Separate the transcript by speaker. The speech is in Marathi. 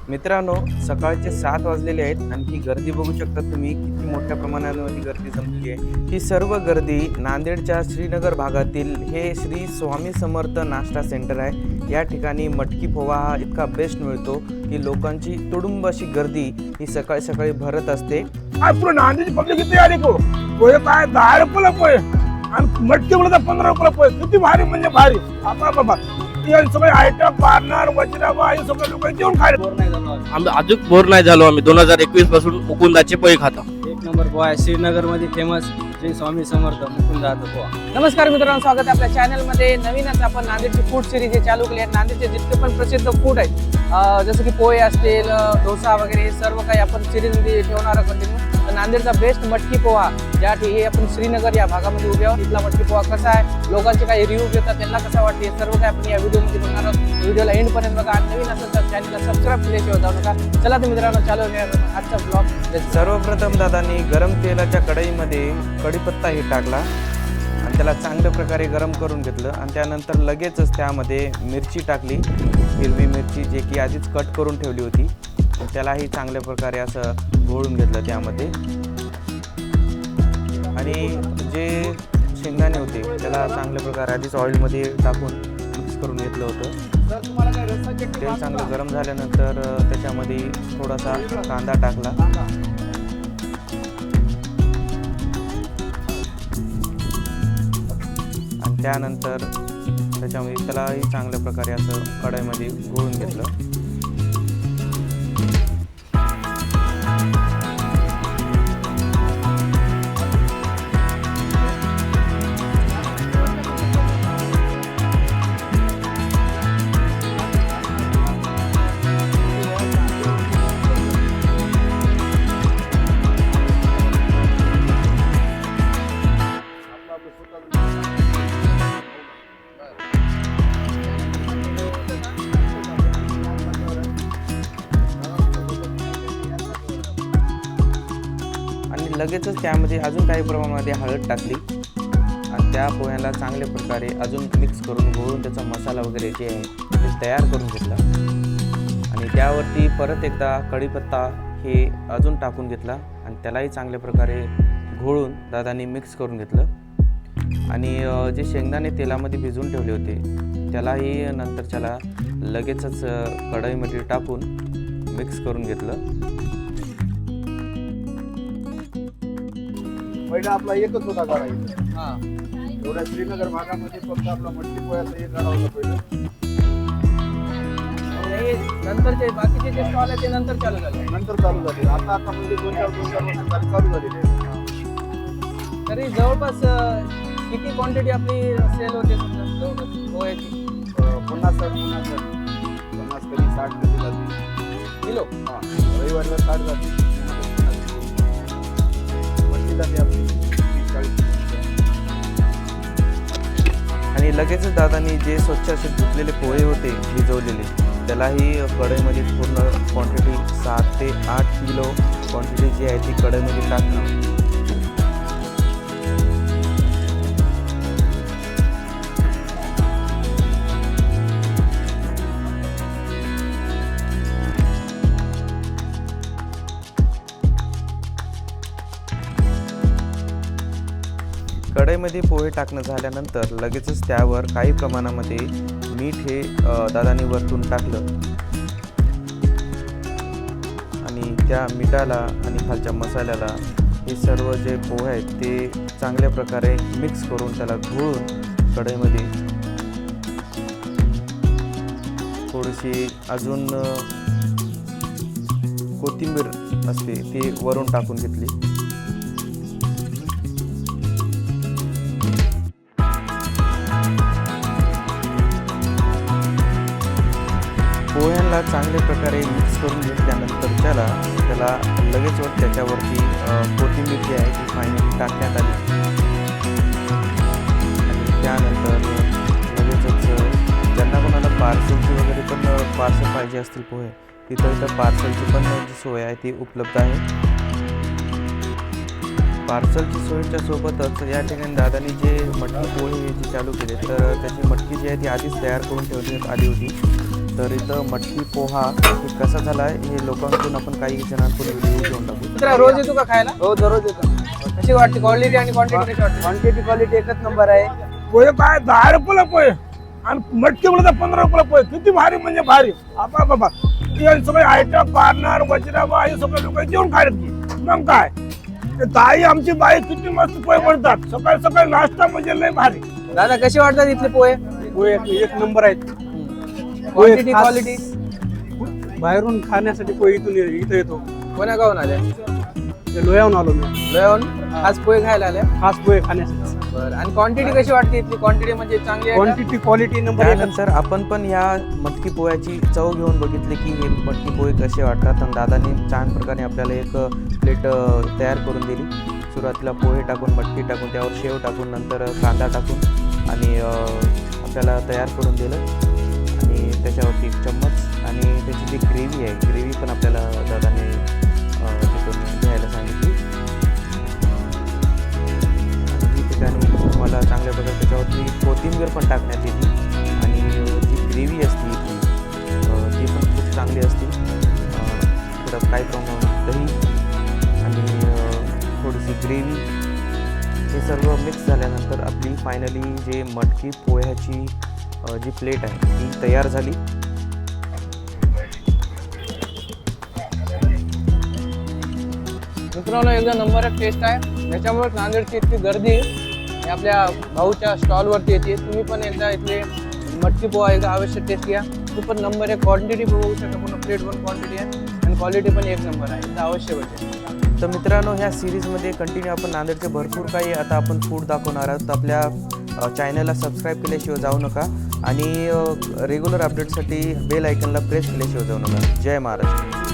Speaker 1: मित्रांनो, सकाळचे 7 वाजलेले आहेत आणि ही गर्दी बघू शकता तुम्ही किती मोठ्या प्रमाणामध्ये गर्दी जमली आहे. ही सर्व गर्दी नांदेडच्या श्रीनगर भागातील हे श्री स्वामी समर्थ नाश्ता सेंटर आहे. या ठिकाणी मटकी पोहा हा इतका बेस्ट मिळतो की लोकांची तुडुंब अशी गर्दी ही सकाळी सकाळी भरत असते.
Speaker 2: पूर्ण नांदेडची पब्लिक किती आली को पोहे काय 10 रुपयाला पोहे आणि मटकी म्हणलं तर 15 रुपयाला पोहे. किती भारी म्हणजे भारी. आता बाबा सगळे आयटम पार्टनर वजिराबा हे सगळे लोक जेवण खायला
Speaker 3: आम्ही अजून बोर नाही झालो. आम्ही 2021 पासून मुकुंदाचे पोहे खातो.
Speaker 4: एक नंबर पोहा आहे श्रीनगर मध्ये फेमस श्री स्वामी समर्थ मुकुंदाचा पोहा.
Speaker 5: नमस्कार मित्रांनो, स्वागत आहे आपल्या चॅनलमध्ये. नवीनच आपण नांदेडची फूड सिरीज हे चालू केली आहे. नांदेडचे जितके पण प्रसिद्ध फूड आहेत जसं की पोहे असतील, डोसा वगैरे हे सर्व काही आपण सिरीजमध्ये ठेवणार आहोत कंटिन्यू. तर नांदेडचा बेस्ट मटकी पोहा ज्या ठिकाणी आपण श्रीनगर या भागामध्ये उभे आहोत. इथला मटकी पोहा कसा आहे, लोकांचे काही रिव्ह्यू घेतात, त्यांना कसा वाटते, सर्व काही आपण या व्हिडिओमध्ये बघणार आहोत. व्हिडिओला एंड पर्यंत बघा आणि नवीन असेल तर चॅनलला सबस्क्राईब केल्याशिवाय जाऊ नका. चला तर मित्रांनो, चालू आजचा ब्लॉग.
Speaker 1: सर्वप्रथम दादांनी गरम तेलाच्या कढईमध्ये कढीपत्ता हे टाकला आणि त्याला चांगल्या प्रकारे गरम करून घेतलं आणि त्यानंतर लगेचच त्यामध्ये मिरची टाकली, हिरवी मिरची जे की आधीच कट करून ठेवली होती. त्यालाही चांगल्या प्रकारे असं घोळून घेतलं त्यामध्ये आणि जे शेंगदाणे होते त्याला चांगल्या प्रकारे आधीच ऑइलमध्ये टाकून मिक्स करून घेतलं होतं. तेल चांगलं गरम झाल्यानंतर त्याच्यामध्ये थोडासा कांदा टाकला आणि त्यानंतर त्याच्यामध्ये त्यालाही चांगल्या प्रकारे असं कढईमध्ये घोळून घेतलं. लगेचच त्यामध्ये अजून काही प्रमाणामध्ये हळद टाकली आणि त्या पोह्याला चांगल्या प्रकारे अजून मिक्स करून घोळून त्याचा मसाला वगैरे जे आहे ते तयार करून घेतला आणि त्यावरती परत एकदा कढीपत्ता हे अजून टाकून घेतला आणि त्यालाही चांगल्या प्रकारे घोळून दादांनी मिक्स करून घेतलं आणि जे शेंगदाणे तेलामध्ये भिजवून ठेवले होते त्यालाही नंतरच्याला लगेचच कढईमध्ये टाकून मिक्स करून घेतलं.
Speaker 2: पहिला आपला एकच होता गाडा एवढ्या श्रीनगर भागामध्ये फक्त आपला मटकी पोह्याचा एक गाडा होता पहिला.
Speaker 5: नंतरचे बाकीचे जे स्टॉल आहे ते नंतर चालू झाले.
Speaker 2: नंतर चालू झाले. आता म्हणजे 2-4 वर्ष झाली चालू झालेली आहे.
Speaker 5: तरी जवळपास किती क्वांटिटी आपली सेल होते जवळपास पोह्याची?
Speaker 2: 50 कधी 60 कधी जाते
Speaker 5: किलो.
Speaker 2: रविवारला 60 जाते.
Speaker 1: आणि लगेचच दादांनी जे स्वच्छ असे धुतलेले पोहे होते भिजवलेले त्यालाही कढईमध्ये पूर्ण क्वांटिटी 7 ते 8 किलो क्वांटिटी जी आहे ती कढईमध्ये टाकणं. कढईमध्ये पोहे टाकणं झाल्यानंतर लगेचच त्यावर काही प्रमाणामध्ये मीठ हे दादांनी वरतून टाकलं आणि त्या मिठाला आणि खालच्या मसाल्याला हे सर्व जे पोहे आहेत ते चांगल्या प्रकारे मिक्स करून त्याला घोळून कढईमध्ये थोडीशी अजून कोथिंबीर असते ती वरून टाकून घेतली. पोह्यांना चांगल्या प्रकारे मिक्स करून घेतल्यानंतर त्याला लगेच त्याच्यावरती कोथिंबीर जी आहे ती फायनली टाकण्यात आली आणि त्यानंतर लगेचच ज्यांना कोणाला पार्सलची वगैरे पण पार्सल पाहिजे असतील पोहे तिथं पार्सलची पण जी सोय आहे ती उपलब्ध आहे. पार्सलची सोयीच्या सोबतच या ठिकाणी दादांनी जे मटकी पोहे जे चालू केले तर त्याची मटकी जी आहे ती आधीच तयार करून ठेवण्यात आली होती तर इथं मटकी पोहा हे कसा झाला आहे हे लोकांकडून आपण काही जणांकडून व्हिडिओ घेऊन टाकू.
Speaker 5: मित्रा रोज येतो का खायला?
Speaker 4: हो दररोज येतो.
Speaker 5: कशी वाटते क्वालिटी आणि क्वांटिटी कशी वाटते?
Speaker 4: क्वांटिटी क्वालिटी एकच नंबर आहे.
Speaker 2: पोहे काय 10 रुपयाला पोहे आणि मटकी म्हणलं तर 15 रुपयाला पोहे. किती भारी म्हणजे भारी. आपा बाबा हे सगळे आयटम पार्टनर वजिराबा हे सगळे लोक जेवण खायला की मग काय ते ताई आमची बाई किती मस्त पोहे बनतात. सकाळी सकाळी नाश्ता म्हणजे लय भारी.
Speaker 5: दादा कसे वाटतात इथले पोहे?
Speaker 4: पोहे एक नंबर आहेत.
Speaker 5: क्वांटिटी
Speaker 4: खास-
Speaker 5: क्वालिटी
Speaker 4: बाहेरून खाण्यासाठी पोहे इथं येतो.
Speaker 5: कोण्या गावून आले?
Speaker 4: ते लोह्याहून आलो मी
Speaker 5: लोह्याहून आज पोहे खायला आले.
Speaker 4: खास पोहे खाण्यासाठी.
Speaker 5: बरं आणि क्वांटिटी कशी वाटते इथली? क्वांटिटी म्हणजे चांगली आहे का?
Speaker 4: क्वांटिटी क्वालिटी नंबर एक.
Speaker 1: त्यानंतर आपण पण ह्या मटकी पोह्याची चव घेऊन बघितली की हे मटकी पोहे कसे वाटतात. आणि दादाने छान प्रकारे आपल्याला एक प्लेट तयार करून दिली. सुरुवातीला पोहे टाकून मटकी टाकून त्यावर शेव टाकून नंतर कांदा टाकून आणि आपल्याला तयार करून दिलं. आणि त्याच्यावरती एक चम्मच आणि त्याची जी ग्रेव्ही आहे ग्रेव्ही पण आपल्याला दादाने तिथून घ्यायला सांगितली. आणि ही ठिकाणी तुम्हाला चांगल्या प्रकारे त्याच्यावरती कोथिंबीर पण टाकण्यात येते. आणि जी ग्रेव्ही असते ती पण खूप चांगली असते. थोडं काही प्रमाणात दही आणि थोडीशी ग्रेव्ही हे सर्व मिक्स झाल्यानंतर आपली फायनली जे मटकी पोह्याची जी प्लेट आहे ती तयार झाली.
Speaker 5: मित्रांनो एकदम नंबर एक टेस्ट आहे. त्याच्यामुळे नांदेडची इतकी गर्दी हे आपल्या भाऊच्या स्टॉलवरती येते. तुम्ही पण एकदा इथले मटकी पोहा एकदा अवश्य टेस्ट घ्या. खूप पण नंबर एक क्वांटिटी बघू शकता. पूर्ण प्लेट पण क्वांटिटी आहे आणि क्वालिटी पण एक नंबर आहे. एकदा अवश्य भेटेल.
Speaker 1: तर मित्रांनो ह्या सिरीजमध्ये कंटिन्यू आपण नांदेडचे भरपूर काही आता आपण फूड दाखवणार आहोत. आपल्या चॅनलला सबस्क्राईब केल्याशिवाय जाऊ नका आणि रेग्युलर अपडेटसाठी बेल आयकनला प्रेस केल्याशिवाय जाऊ नका. जय महाराष्ट्र.